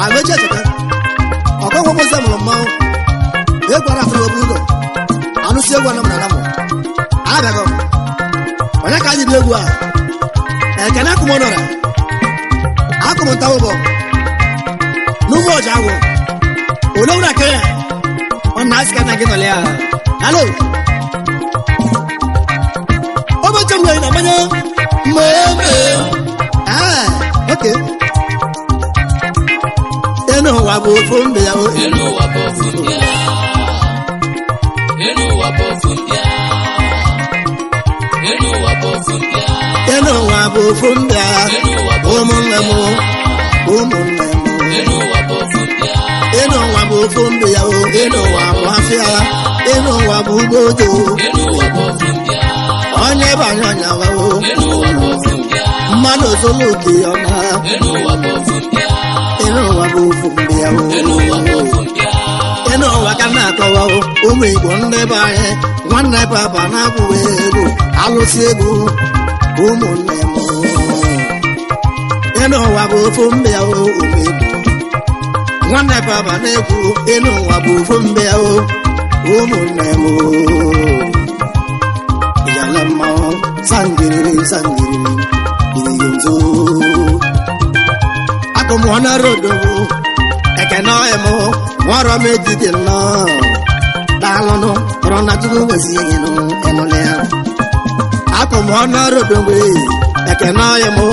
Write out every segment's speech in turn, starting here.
AMECHI ECHEKE ọkọkọ mọsẹ mụrụ mmanwụ ekwara afọ obodo anụsi egwu anam na namụ abịago onye ka anyị bi egwu a ekene akụmọnọra akụmụnta ụbọ n'ugbo ọja agwụ olowura kenya ọ na-asịka na gị nọlị ya halo oboche mgbe na mmanya mmemme okay ENU UWA BU OFUMBIA ENU UWA BU OFUMBIA ENU UWA BU OFUMBIA ENU UWA BU OFUMBIA ENU UWA BU OFUMBIA ụmụnne m ụmụnne m ENU UWA BU OFUMBIA ENU UWA BU OFUMBIA ENU UWA BU afịa ENU UWA BU ugbodo ENU UWA BU OFUMBIA onye banye ọnyawa ENU UWA BU OFUMBIA mmadụ ozoloke ọna ENU UWA BU OFUMBIA ENU UWA BU OFUMBIA ENU UWA BU OFUMBIA ENU UWA ka na-akọwa ụmụ Igbo ndị be anyị nwanne baba na-agwụwa egwu alụsị egwu ụmụnne m ENU UWA BU OFUMBIA ụmụ Igbo nwanne baba na-egwu ENU UWA BU OFUMBIA ụmụnne m yala mmanwụ sangiriri sangiriri iyenzo akụmụọna rodobo ekene ọyịmụ nwọrọ m ejide nnọọ daalụnụ kpọrọ na tupu wezi enyinụ enụlị ya akụmụọna rodobo ekene ọyịmụ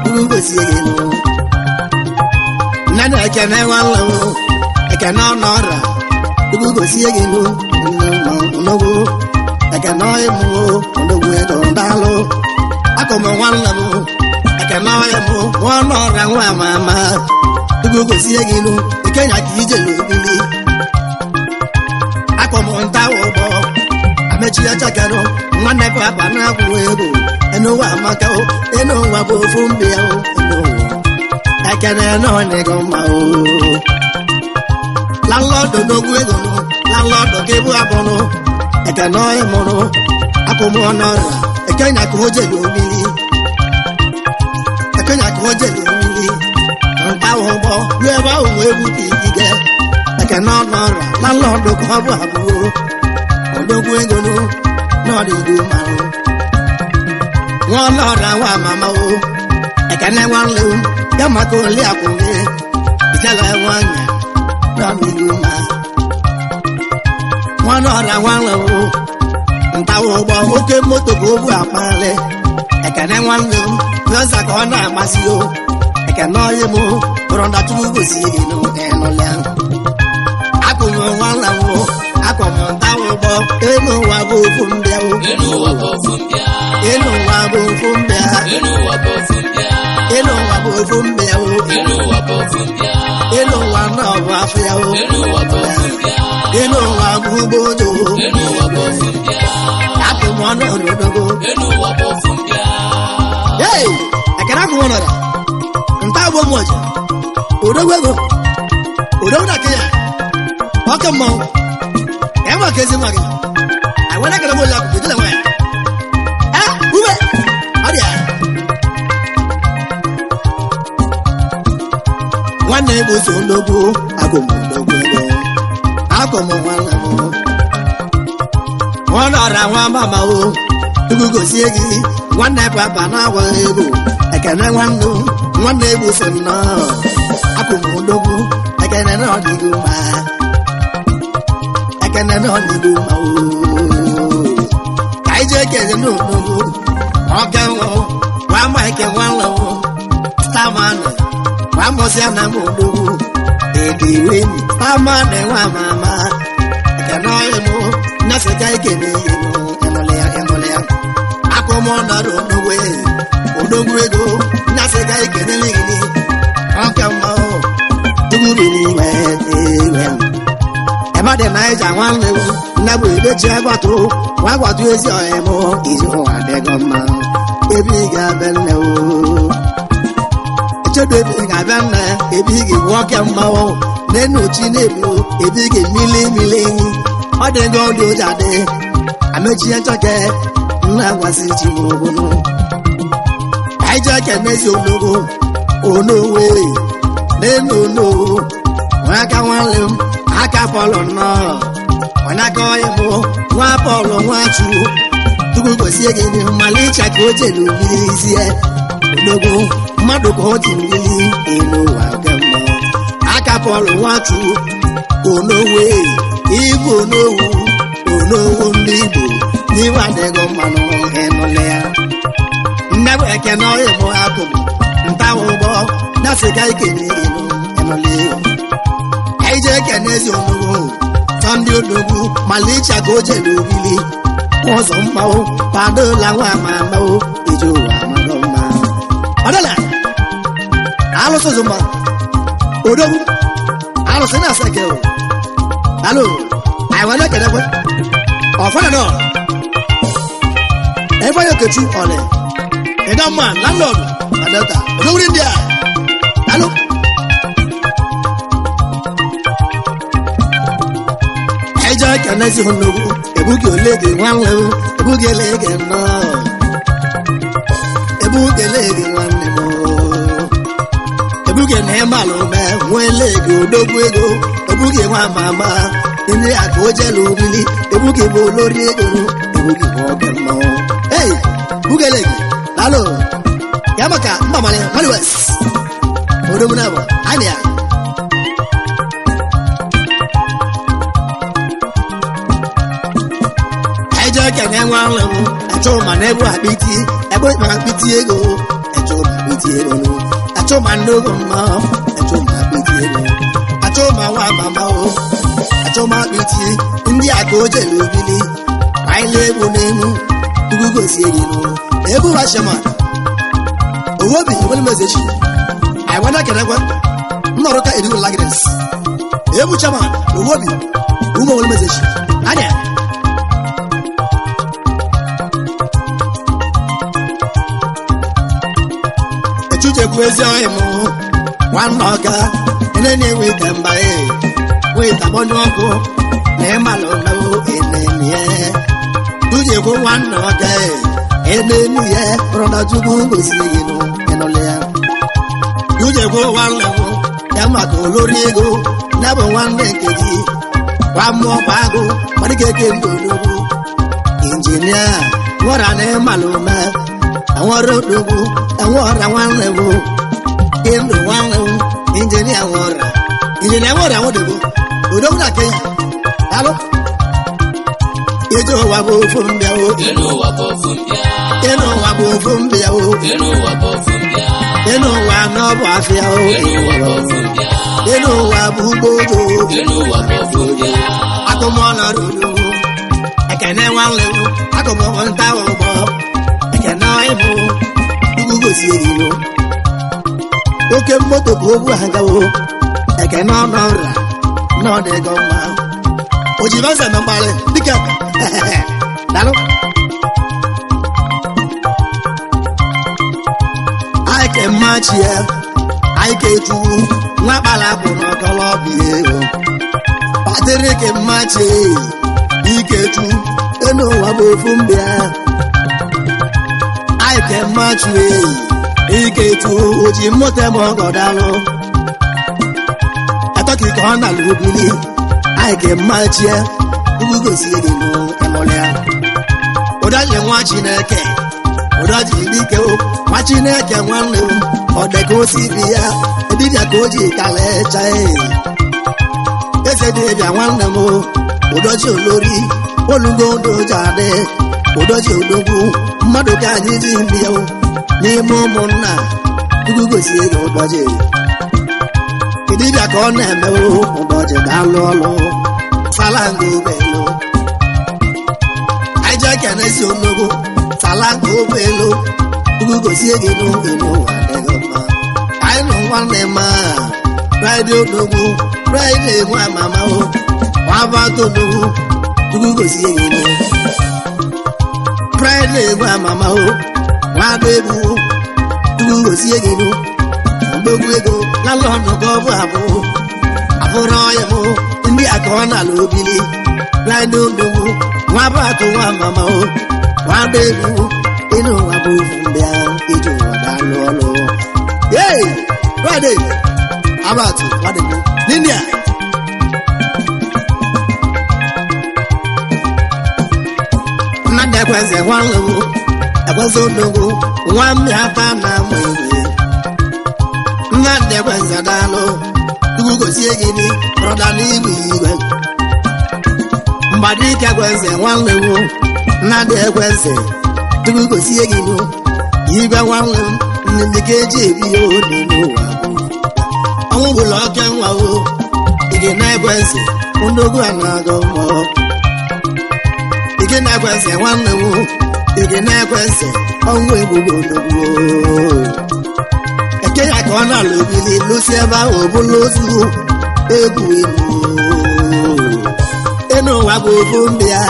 tupu wezi enyinụ nne na ekene nwanne m ekene ọnọra tupu wezi enyinụ nnọgbu ekene ọyịmụ nnọgbu edo daalụ akụmụ nwanne m ekene ọyịmụ nwanọra nwa mama tupu gosi gị nụ ekenya ka ije n'obili akọmụnta ụgbọ AMECHI ECHEKE nwanne papa na-akwụ ego ENU UWA amaka ENU UWA BU OFUMBIA ekene n'ọnịgọ mma landlọdụ n'ogwu ego landlọdụ ka ebu abụnụ ekene ọyịmụrụ akụmụọnọra ekenya ka o jeli obili ekenya ka o jeli obili ntawo ụgbọ ruo ebe ahụ wee bute ikike ekene ọnọra landlọdụ ka ọ bụ abụọ odogwu ego n'ọdịgo mmanụ nwa ọnọra nwa amamawo ekene nwanne ya maka oli akwụnye ijela nwanya n'ọdịgo mma nwa ọnọra nwanne ntawo ụgbọ oke moto ka o bu akpali ekene nwanne m n'ụzọ ka ọ na-amasị o ekene ọyị m bụrụ na tupu gosi gị n'ụlọ akụmụ nwanne m akụmụ ntawo ụgbọ ENU UWA BU OFUMBIA ENU UWA BU OFUMBIA ENU UWA BU OFUMBIA ENU UWA BU OFUMBIA ENU UWA BU OFUMBIA ENU UWA BU OFUMBIA ENU UWA na-ọbụ afịa ENU UWA BU OFUMBIA ENU UWA BU ugbodo ENU UWA BU OFUMBIA akụmụ ọnọrodogo ENU UWA BU OFUMBIA ekene akụmụ ọnọra nta agbo mọja odogwu ego odogwu na kenya ọka mmanwụ ka enwe ka ezi nwa gị agwara gara m ụlọ akụ gị nwa ya ume ọ dị ya nwanne bụ so ndogwu akụmụ ndogwu ego akụmụ nwanne m nwanọra nwa mama o tupu gosie gị nwanne papa na-agwa ego ekene nwanne egbu so nnọọ akụmụ ndogwu ekene n'ọdịgo mma ekene n'ọdịgo mma ka anyị jee kele n'onogwu ọka nwa nwa maike nwanne m staman nwa mụsịa na m odogwu ediweni staman nwa mama ekene ọyị m nnasịga ikene enụlị ya akụmụ nọrọ odogwu ego nnasịga ikene gị ọka mma duguru n'ime ewe ebe dị na ịja nwanne m Nebu de Jaguatu, Wagatu is your emo, is your Adegoma. Baby Gabello. It's a baby Gabella, a big walking bow, then no chinebu, a big milling. What they go do that day? AMECHI ECHEKE, Nawasichi. I just can't miss your logo. Oh no way, no. When I can want him, I can follow no. When I call him, one follow one two. To go see again, Malicha coach and easy. Logo, Maduko, ENU UWA. I can follow one two. Oh no way, evil no. Oh no, you want to go man and never can know it more happen. That's a guy can I just can as you know. Sunday Dogu, Malicha go to Lubili. Was on Mao, Pado Lawa Mamma, Ijo Amagoma. Adela, Aloso Zuma, Odogu, Alosena Sako. Hello, I want to get away. Offer no. Ever you get you on it. A dumb man, landlord, Adela, no India. Hello. I just can't see who know. A book your leg in one level, a book your leg and no. A book your leg in one level. A book in Hemalo, man, one leg, go, dog, a book in one mamma. In the Akojelo, really, a book in Bolori, a book in Walker. Hey, Bugale, hello, Yamaka, Mamma, Manuas, Odomunabo, Anya. I just can't one level. I told my neighbor, I beat you, I put my pity go. I told my pity go. I told my no mom, I told my pity go. I told my wife, Mamma. I told my beauty, India go to Lubili. I live on him, to go see you. Ebu Rashama. Obi, what message? I want to get a one. Noroka, it will like this. Ebu Chama, Obi, who will message? Anya. A tutor question, one knocker, and then you will come by. Wait, I'm on your go. Never know in the year. Do you go one day? And then, yeah, from the Jugu, see you and only. Do you go one level? Yamako, Lorigo, never one day. One more bago, what you can do. Engineer, what an emaluma. I want to do, I want one level. In the one level, engineer water. Engineer water, I want to go. We don't like it. Hello? ENU UWA Bu OFUMBIA. ENU UWA Bu OFUMBIA. ENU UWA Bu OFUMBIA. ENU UWA Bu OFUMBIA. ENU UWA No Bu Afia. ENU UWA Bu OFUMBIA. ENU UWA Bu Bodo. ENU UWA Bu OFUMBIA. Akomona Rudu. I can't one level. Akomona Tower. I can't know him. You go see you. Okay, Moto Go Hangao. I cannot know. No, they go now. Ojibasa Nambale, pick up. Hello? I can match here. I can do Nabala Bonacolobi. Patrick and Match. He can do ENU UWA Bu OFUMBIA. I can match me. He can do Ojimotemo Godalo. I can't Lubili. I can match here. Who go see it in Emolia? Oda you watching a cake. Oda Jibiko, watching a cake one little. Or the go see via a Divya Goji Kalecha. Yes, I did one more. Oda Lori, Olugo Dojade, Oda Jodogu, Madoka Jimio, Nemo Mona. Who go see it or budget? Diga con emo, odoje dalolo, salango belo. I just can't see you no salango belo. You go see again, no, I know one name, Friday no go, Friday one mama, Wava to do, tugu gosi ego pride wa mama o wa bebu tugu gosi ego ndogu ego la lono go bu abu afuro yemo ndi akona lobili pride ndogu wa ba to wa mama o wa bebu enu wa bu fumbia ijo wa dalolo hey Friday abatu wade Ninia Nande kweze wanlu Akwazo nungu Wami hapa na mwewe Nande kweze dalo Tugu siye gini Roda ni wiwe Mbadike kweze wanlu Nande kweze Tugu siye gini Iwe wanlu Nindikeji biyo ninu wabu Ọmụ ọkẹ nwa o ige na-ekwensị ndogwu anago mọ ige na-ekwensị nwanne m ige na-ekwensị ọnwụ egbugbo ndogwu eke ya ka ọ na-alụ obili lụsi ebe ahụ bụla ozu egwu egwu enu ụwa bụ ofumbia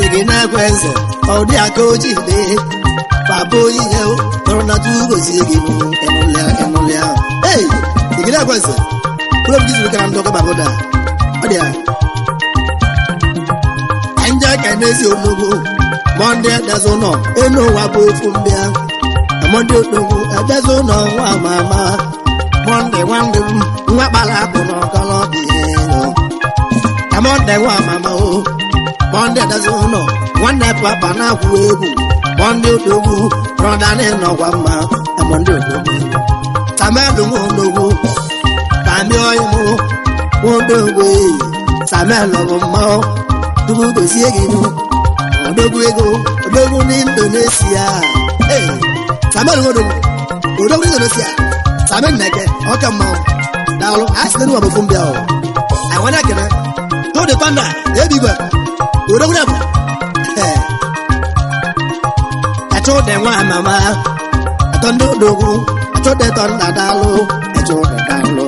ige na-ekwensị ọdị aka ojide papa oyiye tọrọ na tugozi egi enụlịa hey ige na-ekwensị Pulau Gizi kan ndo kaba boda. Adia. Anja kanezi onogo. Monde dazono eno wa bo fumbia. Monde onogo dazono wa mama. Monde wande nwa bala bono kala bieno. Monde wa mama o. Monde dazono wande papa na kuebu. Monde onogo ronda ne no wa ma. Monde onogo. Tamelu onogo. Kami oyimu, wodogwe, samelo mo, tugu gosi eginu, wodogwe ego, wodogwe ni Indonesia. Hey, samelo wodogwe ni Indonesia. Samelo neke, okamo, daolo, asinu wa bofumbia o. I wanna get it. To the thunder, ebiba, wodogwe nabo. Hey, I told them why mama, I told the dogu, I told the thunder daalo, I told the daalo.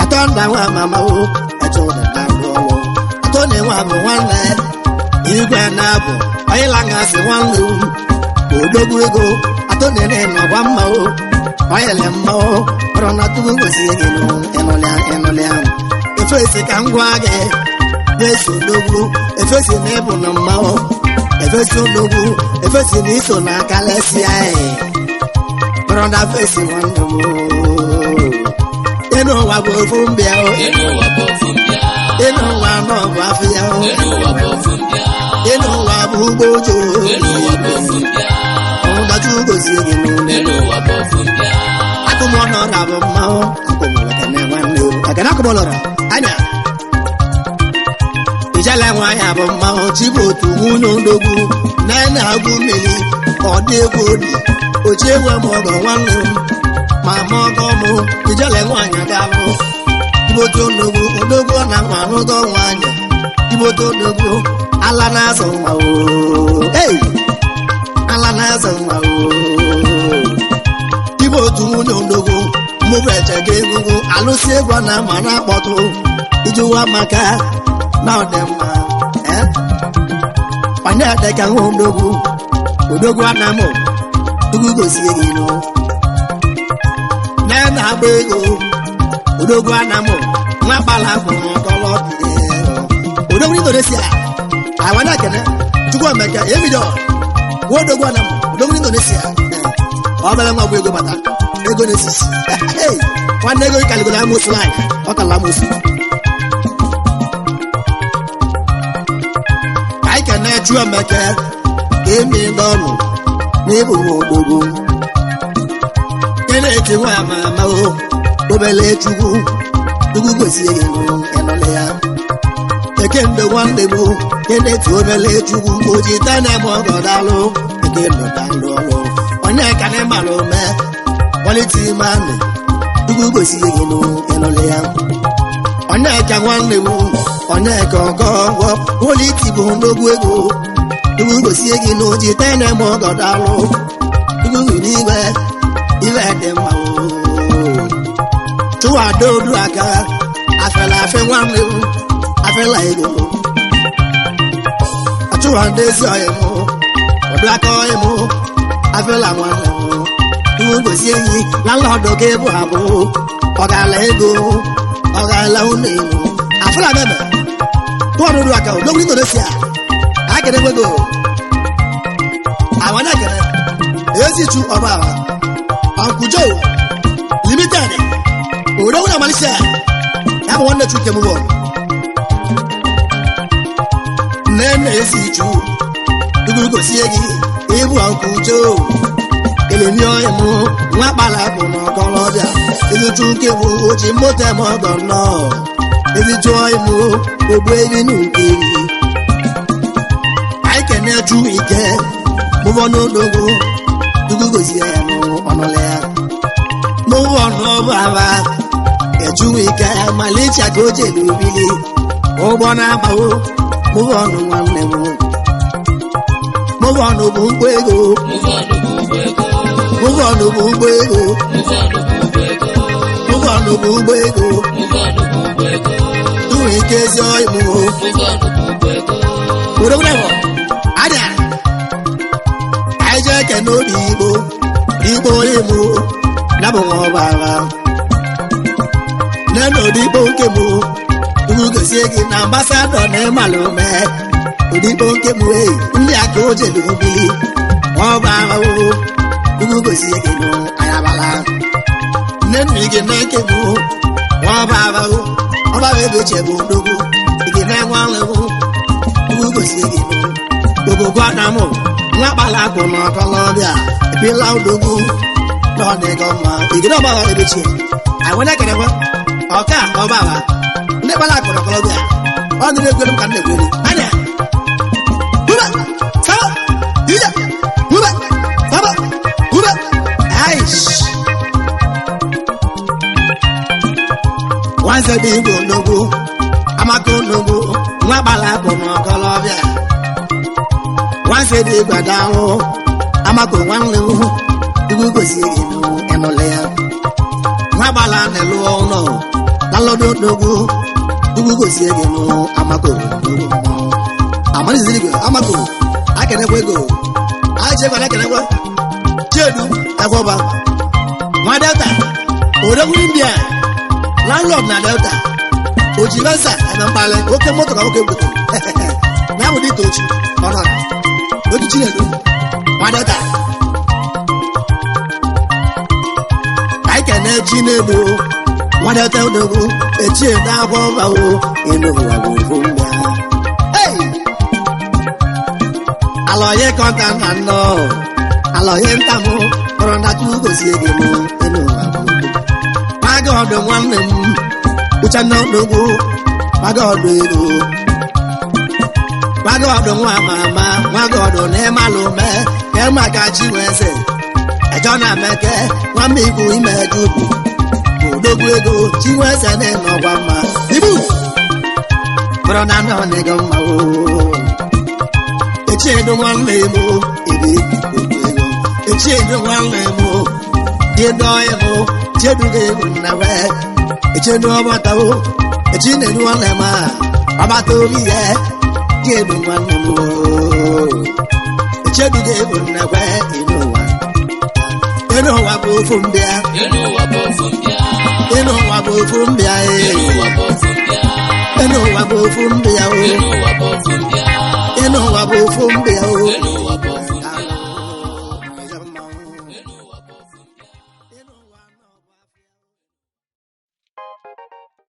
Atonda wa mama o etoda dalo atone wa bo wanle igwe na bo ayilanga se wanle odogwu ego atone ne no wa mma o ayele mma o rona tugu gosi egino enolia efese ka ngwa ge yesu dogwu efese ne bo na mma o efese dogwu efese ni so na kalesia rona fese wanle Enu wa bo fumbia o Enu wa bo fumbia Enu wa no wa fia o Enu wa bo fumbia Enu wa bu bojo Enu wa bo fumbia O da tu go si Enu wa bo fumbia Akumo no ra bo ma o akumo la kana wa no akana akumo lo ra anya Ijala wa ya bo ma o chibo tu hunu ndogu na na agu meli o de godi o chewa mo go wa no Mama gomo ijale nwanya dalo iboto nogo odogo na nwanu do nwanya iboto nogo ala na so nwa o hey ala na so nwa o iboto nogo mo beje ge gugu alusi egwa na mana kpoto ijuwa maka na odemma panya de kan odogo anamo dugu gosi egino na bego odogwu anamo nwa bala ko tolo odogwu Indonesia awana kene chukwu meka emido odogwu anamo odogwu Indonesia obele nwa ego bata ego nesis hey one ego ikaligola muslim okala muslim kai kene chukwu meka emido nebu odogwu eti wa mama o obele chukwu tugu gosi eginu enole ya ekembe wande bu kene ti obele chukwu oji tane mo godalo ekembe dalo onye kane malo me quality man tugu gosi eginu enole ya onye ka wande bu onye ka ogogo quality bu ndogu ego tugu gosi eginu oji tane mo godalo tugu ni we Iwe dem o tu adodu aka afela afe wanle afela ego chụwa ndị ezi ọyị mụ ọdụ aka ọyị mụ afela nwanne mụ iwu gosi enyi na nlọdụ gị bụ abụ ọgala ego ọgala ụlọ ego afela meme tụọrụ ọdụ aka n'ogwu Indonesia akere gwego àwọn akere ezi chu ọba aba ọkụjo limited òdòwò náà Malaysia ya bụ nwanne chu kemụbọ nne ezi chu duguru gosi gị ibu ọkụjo elemi ọyị mụ nwa kpala bụ n'ọkọlọbịa ezi chu kemụ oji moto eme ọgọ nnọọ ezi chu ọyị mụ ogbu eri n'ukeri anyị kene chu ike mụbọ n'odogo duguru gosi ya mụ ọnụla ya mụbọ n'ọbụ aba ejuwe ike Malaysia ka o jere obili ụgbọ na-agbawo mụbọ ọnụ nwanne m mụbọ ọnụ bụ ụgbọ ego mụbọ ọnụ bụ ụgbọ ego mụbọ ọnụ bụ ụgbọ ego duwe ike ezi ọyị mụ were were adịa anyị jee kene obi igbo onye mụ na bụ nwa ọba agha nene odigbo nke mụ ugwu gosie gị na ambasadọ na ịmalụ mee odigbo nke mụ ndị aka o jelu obili nwa ọba agha ugwu gosie gị nụ ayabala nne gị na nke mụ nwa ọba agha ọba ebe chebe odogwu gị na-enwe alụgwụ ugwu gosie gị nụ ogogo adamụ nwa kpala akụ na ọkọlọbịa ebila odogwu n'ọdịgo mma igide ọgbagha ebechi anyị kerekwa ọka ọgbagha ndị kpala akụ na ọkọlọbịa ọ dịrị egwere m ka nna egwere anya hụba saba ije hụba saba hụba aish nwanze dị igwe onogwu amaka onogwu nwa kpala akụ na ọkọlọbịa nwanze dị igwe dahụ amaka nwanne m igwe gosi gị n'ụlọ ya nwa gbala n'elu ụlọ na nlọdụ odogwu igwe gosi gị n'amako amaliziri gị amako akenekwa ego ajekwa akenekwa chedu ekwọba nwa delta odogwu India landlord na delta ojilensa eme mkpali oke moto ka oke gote na ya bụ dịka ochi ọnọ otu chinedu nwa delta kene Chinedu nwadata odogwu echie na-agwa ọbawo ENU ụwa bụ ofumbia alọye kọnta na nnọ alọye ntamụ kọrọ ndata ugosie gị mụ ENU ụwa bụ maga ọdụ nwanne m Uchenna odogwu maga ọdụ ego maga ọdụ nwa mama maga ọdụ na ịmalụ mee ka ịmaka Chinweze ẹjọ́ náà mẹ́kẹ́ wọ́n mi kú ìmọ̀ ẹ̀jú kù òdògwu ego Chinweze ní ọgbà mma ibu kpọrọ na náà nìkan mma o echi edo nwanne mụ ebe òdògwu ego echi edo nwanne mụ edo ego chedugo ego nnawe echi edo ọgbata o echi na-edu nwanne m a ọgbata obi ya gị edo nwanne m o echi edugo ego nnawe edo ụwa ENU ụwa bụ ofumbia ENU ụwa bụ ofumbia ENU ụwa bụ ofumbia ENU ụwa bụ ofumbia ENU ụwa bụ ofumbia ENU ụwa bụ ofumbia ENU ụwa bụ